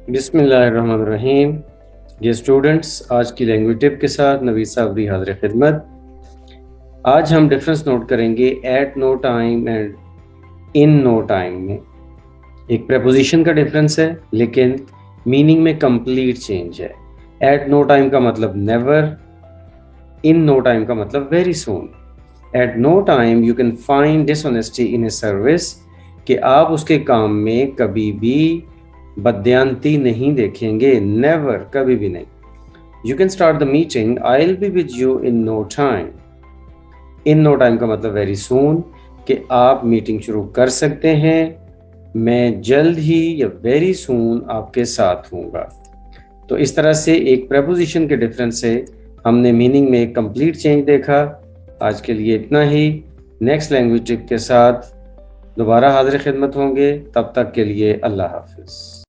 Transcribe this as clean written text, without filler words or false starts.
بسم اللہ الرحمن الرحیم. یہ اسٹوڈنٹس، آج کی لینگویج ٹپ کے ساتھ نوید صابری حاضر خدمت. آج ہم ڈفرینس نوٹ کریں گے at no time and in no time میں. ایک پریپوزیشن کا ڈفرینس ہے لیکن میننگ میں کمپلیٹ چینج ہے. ایٹ نو ٹائم کا مطلب نیور، ان نو ٹائم کا مطلب very soon. At no time you can find dishonesty in a service, کہ آپ اس کے کام میں کبھی بھی بددیانتی نہیں دیکھیں گے. نیور، کبھی بھی نہیں. You can start the meeting, I will be with you in no time. In no time کا مطلب ویری سون، کہ آپ میٹنگ شروع کر سکتے ہیں، میں جلد ہی یا ویری سون آپ کے ساتھ ہوں گا. تو اس طرح سے ایک پریپوزیشن کے ڈفرینس سے ہم نے میننگ میں ایک کمپلیٹ چینج دیکھا. آج کے لیے اتنا ہی. نیکسٹ لینگویج ٹپ کے ساتھ دوبارہ حاضر خدمت ہوں گے. تب تک کے لیے اللہ حافظ.